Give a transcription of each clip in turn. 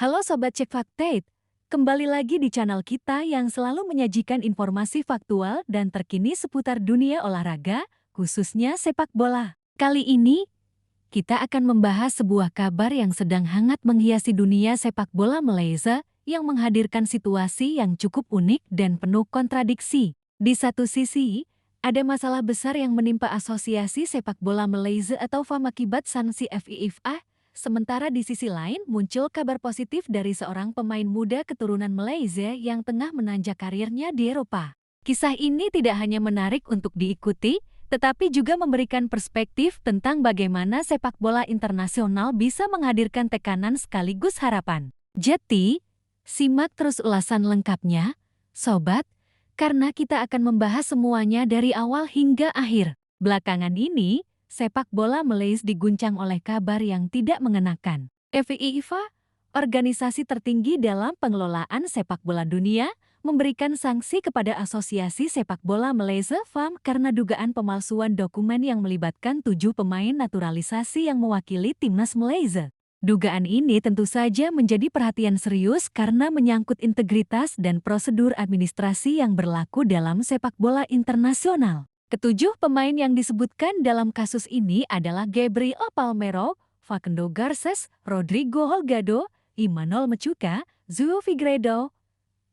Halo Sobat Cek Faktate, kembali lagi di channel kita yang selalu menyajikan informasi faktual dan terkini seputar dunia olahraga, khususnya sepak bola. Kali ini, kita akan membahas sebuah kabar yang sedang hangat menghiasi dunia sepak bola Malaysia yang menghadirkan situasi yang cukup unik dan penuh kontradiksi. Di satu sisi, ada masalah besar yang menimpa Asosiasi Sepak Bola Malaysia atau FAM akibat sanksi FIFA. Sementara di sisi lain muncul kabar positif dari seorang pemain muda keturunan Malaysia yang tengah menanjak karirnya di Eropa. Kisah ini tidak hanya menarik untuk diikuti, tetapi juga memberikan perspektif tentang bagaimana sepak bola internasional bisa menghadirkan tekanan sekaligus harapan. Jadi, simak terus ulasan lengkapnya, Sobat, karena kita akan membahas semuanya dari awal hingga akhir. Belakangan ini, sepak bola Malaysia diguncang oleh kabar yang tidak mengenakan. FIFA, organisasi tertinggi dalam pengelolaan sepak bola dunia, memberikan sanksi kepada Asosiasi Sepak Bola Malaysia FAM karena dugaan pemalsuan dokumen yang melibatkan 7 pemain naturalisasi yang mewakili timnas Malaysia. Dugaan ini tentu saja menjadi perhatian serius karena menyangkut integritas dan prosedur administrasi yang berlaku dalam sepak bola internasional. Ketujuh pemain yang disebutkan dalam kasus ini adalah Gabriel Palmeiro, Facundo Garces, Rodrigo Holgado, Imanol Mecuca, João Figueiredo,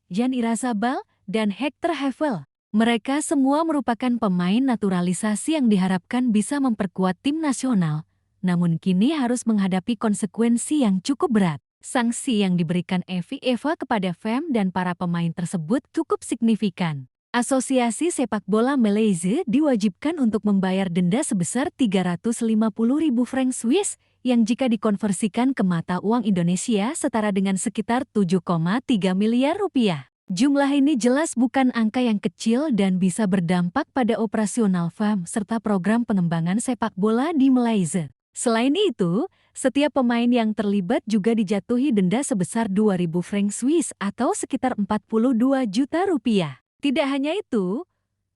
Jan Irazabal, dan Hector Havel. Mereka semua merupakan pemain naturalisasi yang diharapkan bisa memperkuat tim nasional, namun kini harus menghadapi konsekuensi yang cukup berat. Sanksi yang diberikan FIFA kepada FAM dan para pemain tersebut cukup signifikan. Asosiasi Sepak Bola Malaysia diwajibkan untuk membayar denda sebesar 350.000 franc Swiss yang jika dikonversikan ke mata uang Indonesia setara dengan sekitar 7,3 miliar rupiah. Jumlah ini jelas bukan angka yang kecil dan bisa berdampak pada operasional FAM serta program pengembangan sepak bola di Malaysia. Selain itu, setiap pemain yang terlibat juga dijatuhi denda sebesar 2.000 franc Swiss atau sekitar 42 juta rupiah. Tidak hanya itu,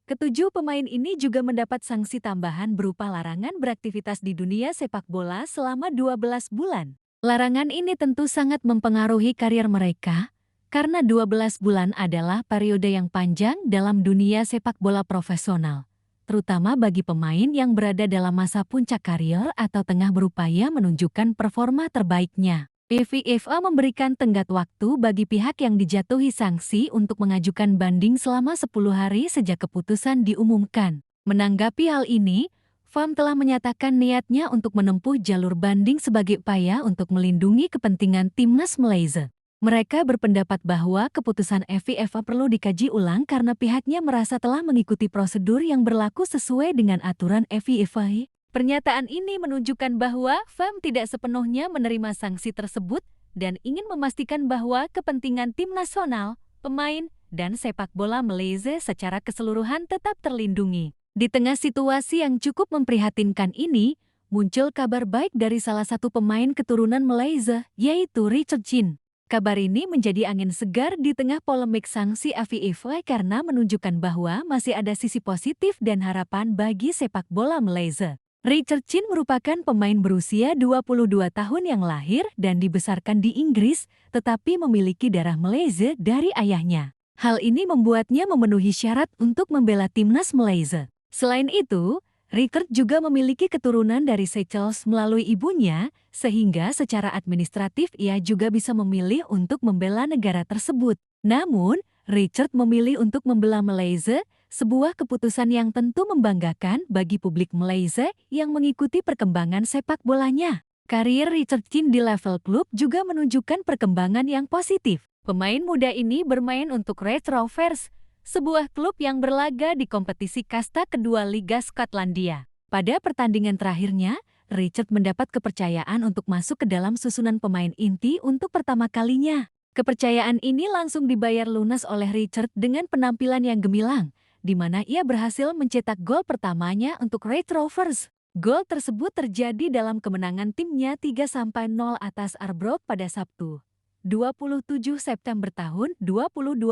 ketujuh pemain ini juga mendapat sanksi tambahan berupa larangan beraktivitas di dunia sepak bola selama 12 bulan. Larangan ini tentu sangat mempengaruhi karier mereka, karena 12 bulan adalah periode yang panjang dalam dunia sepak bola profesional, terutama bagi pemain yang berada dalam masa puncak karier atau tengah berupaya menunjukkan performa terbaiknya. FIFA memberikan tenggat waktu bagi pihak yang dijatuhi sanksi untuk mengajukan banding selama 10 hari sejak keputusan diumumkan. Menanggapi hal ini, FAM telah menyatakan niatnya untuk menempuh jalur banding sebagai upaya untuk melindungi kepentingan timnas Malaysia. Mereka berpendapat bahwa keputusan FIFA perlu dikaji ulang karena pihaknya merasa telah mengikuti prosedur yang berlaku sesuai dengan aturan FIFA. Pernyataan ini menunjukkan bahwa FAM tidak sepenuhnya menerima sanksi tersebut dan ingin memastikan bahwa kepentingan tim nasional, pemain, dan sepak bola Malaysia secara keseluruhan tetap terlindungi. Di tengah situasi yang cukup memprihatinkan ini, muncul kabar baik dari salah satu pemain keturunan Malaysia, yaitu Richard Chin. Kabar ini menjadi angin segar di tengah polemik sanksi FIFA karena menunjukkan bahwa masih ada sisi positif dan harapan bagi sepak bola Malaysia. Richard Chin merupakan pemain berusia 22 tahun yang lahir dan dibesarkan di Inggris, tetapi memiliki darah Malaysia dari ayahnya. Hal ini membuatnya memenuhi syarat untuk membela timnas Malaysia. Selain itu, Richard juga memiliki keturunan dari Seychelles melalui ibunya, sehingga secara administratif ia juga bisa memilih untuk membela negara tersebut. Namun, Richard memilih untuk membela Malaysia, sebuah keputusan yang tentu membanggakan bagi publik Malaysia yang mengikuti perkembangan sepak bolanya. Karier Richard Chin di level klub juga menunjukkan perkembangan yang positif. Pemain muda ini bermain untuk Red Rovers, sebuah klub yang berlaga di kompetisi kasta kedua Liga Skotlandia. Pada pertandingan terakhirnya, Richard mendapat kepercayaan untuk masuk ke dalam susunan pemain inti untuk pertama kalinya. Kepercayaan ini langsung dibayar lunas oleh Richard dengan penampilan yang gemilang, di mana ia berhasil mencetak gol pertamanya untuk Red Rovers. Gol tersebut terjadi dalam kemenangan timnya 3-0 atas Arbroath pada Sabtu, 27 September tahun 2025.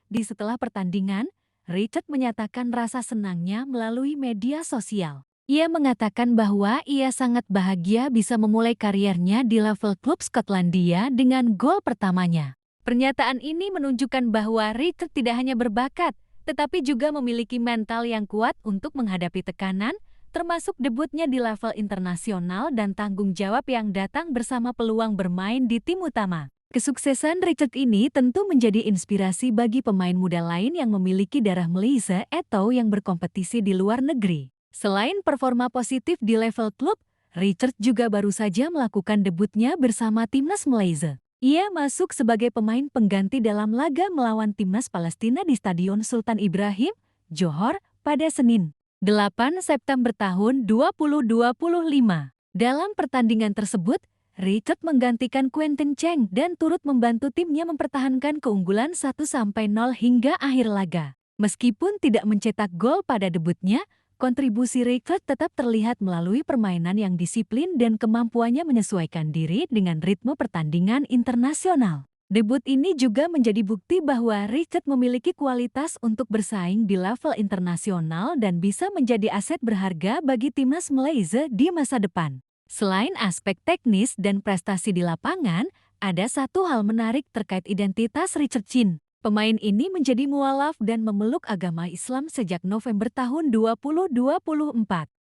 Di setelah pertandingan, Richard menyatakan rasa senangnya melalui media sosial. Ia mengatakan bahwa ia sangat bahagia bisa memulai kariernya di level klub Skotlandia dengan gol pertamanya. Pernyataan ini menunjukkan bahwa Richard tidak hanya berbakat, tetapi juga memiliki mental yang kuat untuk menghadapi tekanan, termasuk debutnya di level internasional dan tanggung jawab yang datang bersama peluang bermain di tim utama. Kesuksesan Richard ini tentu menjadi inspirasi bagi pemain muda lain yang memiliki darah Malaysia atau yang berkompetisi di luar negeri. Selain performa positif di level klub, Richard juga baru saja melakukan debutnya bersama timnas Malaysia. Ia masuk sebagai pemain pengganti dalam laga melawan timnas Palestina di Stadion Sultan Ibrahim, Johor, pada Senin, 8 September tahun 2025. Dalam pertandingan tersebut, Richard menggantikan Quentin Cheng dan turut membantu timnya mempertahankan keunggulan 1-0 hingga akhir laga. Meskipun tidak mencetak gol pada debutnya, kontribusi Richard tetap terlihat melalui permainan yang disiplin dan kemampuannya menyesuaikan diri dengan ritme pertandingan internasional. Debut ini juga menjadi bukti bahwa Richard memiliki kualitas untuk bersaing di level internasional dan bisa menjadi aset berharga bagi timnas Malaysia di masa depan. Selain aspek teknis dan prestasi di lapangan, ada satu hal menarik terkait identitas Richard Chin. Pemain ini menjadi mualaf dan memeluk agama Islam sejak November tahun 2024.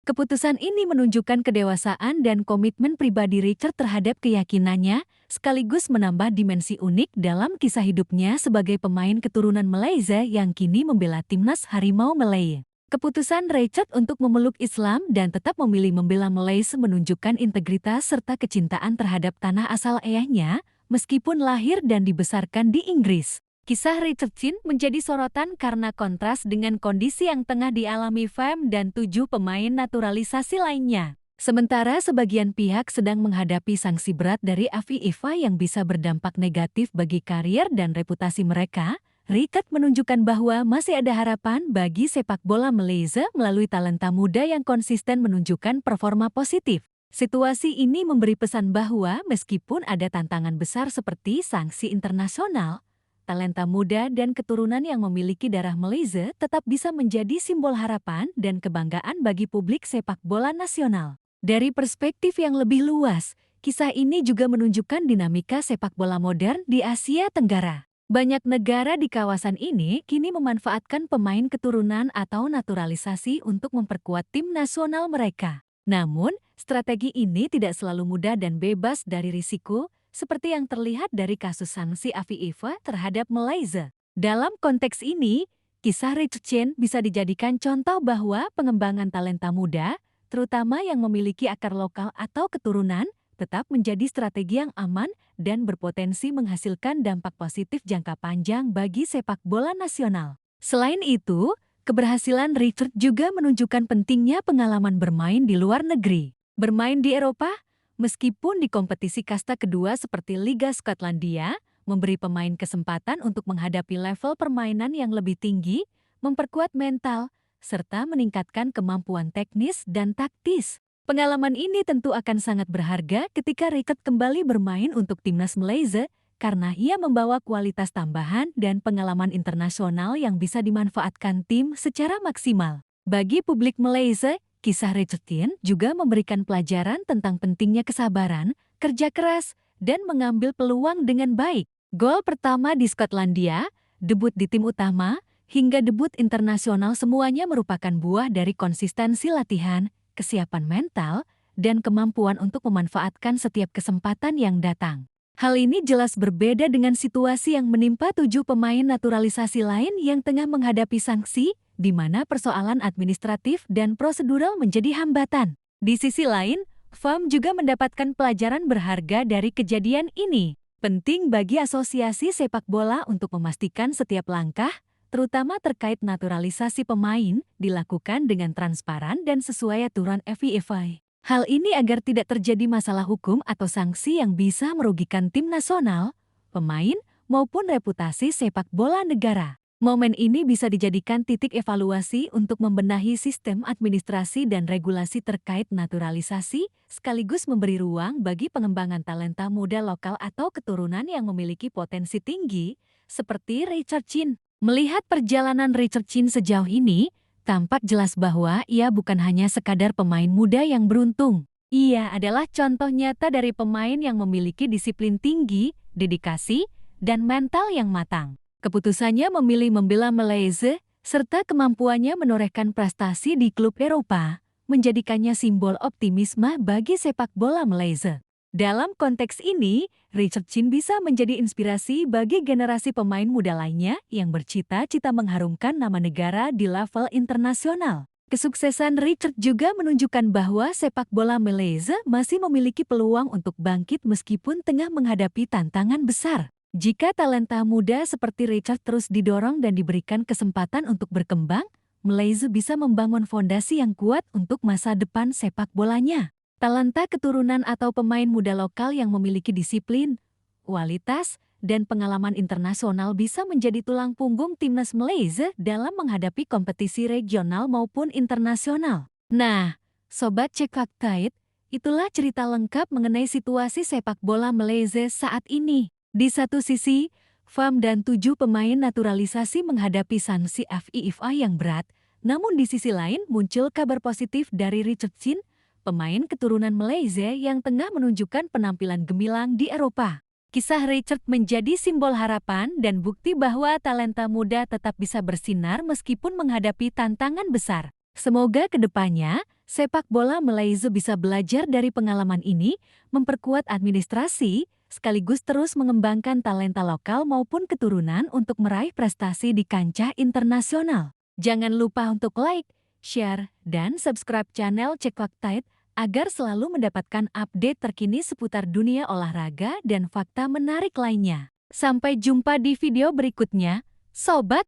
Keputusan ini menunjukkan kedewasaan dan komitmen pribadi Richard terhadap keyakinannya, sekaligus menambah dimensi unik dalam kisah hidupnya sebagai pemain keturunan Malaysia yang kini membela timnas Harimau Malaya. Keputusan Richard untuk memeluk Islam dan tetap memilih membela Malaysia menunjukkan integritas serta kecintaan terhadap tanah asal ayahnya, meskipun lahir dan dibesarkan di Inggris. Kisah Richard Chin menjadi sorotan karena kontras dengan kondisi yang tengah dialami Pham dan 7 pemain naturalisasi lainnya. Sementara sebagian pihak sedang menghadapi sanksi berat dari FIFA yang bisa berdampak negatif bagi karier dan reputasi mereka, Richard menunjukkan bahwa masih ada harapan bagi sepak bola Malaysia melalui talenta muda yang konsisten menunjukkan performa positif. Situasi ini memberi pesan bahwa meskipun ada tantangan besar seperti sanksi internasional, talenta muda dan keturunan yang memiliki darah Malaysia tetap bisa menjadi simbol harapan dan kebanggaan bagi publik sepak bola nasional. Dari perspektif yang lebih luas, kisah ini juga menunjukkan dinamika sepak bola modern di Asia Tenggara. Banyak negara di kawasan ini kini memanfaatkan pemain keturunan atau naturalisasi untuk memperkuat tim nasional mereka. Namun, strategi ini tidak selalu mudah dan bebas dari risiko, seperti yang terlihat dari kasus sanksi FIFA terhadap Malaysia. Dalam konteks ini, kisah Richard Chin bisa dijadikan contoh bahwa pengembangan talenta muda, terutama yang memiliki akar lokal atau keturunan, tetap menjadi strategi yang aman dan berpotensi menghasilkan dampak positif jangka panjang bagi sepak bola nasional. Selain itu, keberhasilan Richard juga menunjukkan pentingnya pengalaman bermain di luar negeri. Bermain di Eropa, meskipun di kompetisi kasta kedua seperti Liga Skotlandia, memberi pemain kesempatan untuk menghadapi level permainan yang lebih tinggi, memperkuat mental, serta meningkatkan kemampuan teknis dan taktis. Pengalaman ini tentu akan sangat berharga ketika Richard kembali bermain untuk timnas Malaysia karena ia membawa kualitas tambahan dan pengalaman internasional yang bisa dimanfaatkan tim secara maksimal. Bagi publik Malaysia, kisah Richard Chin juga memberikan pelajaran tentang pentingnya kesabaran, kerja keras, dan mengambil peluang dengan baik. Gol pertama di Skotlandia, debut di tim utama, hingga debut internasional semuanya merupakan buah dari konsistensi latihan, kesiapan mental, dan kemampuan untuk memanfaatkan setiap kesempatan yang datang. Hal ini jelas berbeda dengan situasi yang menimpa 7 pemain naturalisasi lain yang tengah menghadapi sanksi, di mana persoalan administratif dan prosedural menjadi hambatan. Di sisi lain, Pham juga mendapatkan pelajaran berharga dari kejadian ini. Penting bagi asosiasi sepak bola untuk memastikan setiap langkah, terutama terkait naturalisasi pemain, dilakukan dengan transparan dan sesuai aturan FIFA. Hal ini agar tidak terjadi masalah hukum atau sanksi yang bisa merugikan tim nasional, pemain, maupun reputasi sepak bola negara. Momen ini bisa dijadikan titik evaluasi untuk membenahi sistem administrasi dan regulasi terkait naturalisasi, sekaligus memberi ruang bagi pengembangan talenta muda lokal atau keturunan yang memiliki potensi tinggi, seperti Richard Chin. Melihat perjalanan Richard Chin sejauh ini, tampak jelas bahwa ia bukan hanya sekadar pemain muda yang beruntung. Ia adalah contoh nyata dari pemain yang memiliki disiplin tinggi, dedikasi, dan mental yang matang. Keputusannya memilih membela Malaysia, serta kemampuannya menorehkan prestasi di klub Eropa, menjadikannya simbol optimisme bagi sepak bola Malaysia. Dalam konteks ini, Richard Chin bisa menjadi inspirasi bagi generasi pemain muda lainnya yang bercita-cita mengharumkan nama negara di level internasional. Kesuksesan Richard juga menunjukkan bahwa sepak bola Malaysia masih memiliki peluang untuk bangkit meskipun tengah menghadapi tantangan besar. Jika talenta muda seperti Richard terus didorong dan diberikan kesempatan untuk berkembang, Malaysia bisa membangun fondasi yang kuat untuk masa depan sepak bolanya. Talenta keturunan atau pemain muda lokal yang memiliki disiplin, kualitas, dan pengalaman internasional bisa menjadi tulang punggung timnas Malaysia dalam menghadapi kompetisi regional maupun internasional. Nah, Sobat Cek Fakta, itulah cerita lengkap mengenai situasi sepak bola Malaysia saat ini. Di satu sisi, FAM dan 7 pemain naturalisasi menghadapi sanksi FIFA yang berat, namun di sisi lain muncul kabar positif dari Richard Chin, pemain keturunan Malaysia yang tengah menunjukkan penampilan gemilang di Eropa. Kisah Richard menjadi simbol harapan dan bukti bahwa talenta muda tetap bisa bersinar meskipun menghadapi tantangan besar. Semoga kedepannya, sepak bola Malaysia bisa belajar dari pengalaman ini, memperkuat administrasi, sekaligus terus mengembangkan talenta lokal maupun keturunan untuk meraih prestasi di kancah internasional. Jangan lupa untuk like, share, dan subscribe channel Cek Fakta agar selalu mendapatkan update terkini seputar dunia olahraga dan fakta menarik lainnya. Sampai jumpa di video berikutnya, Sobat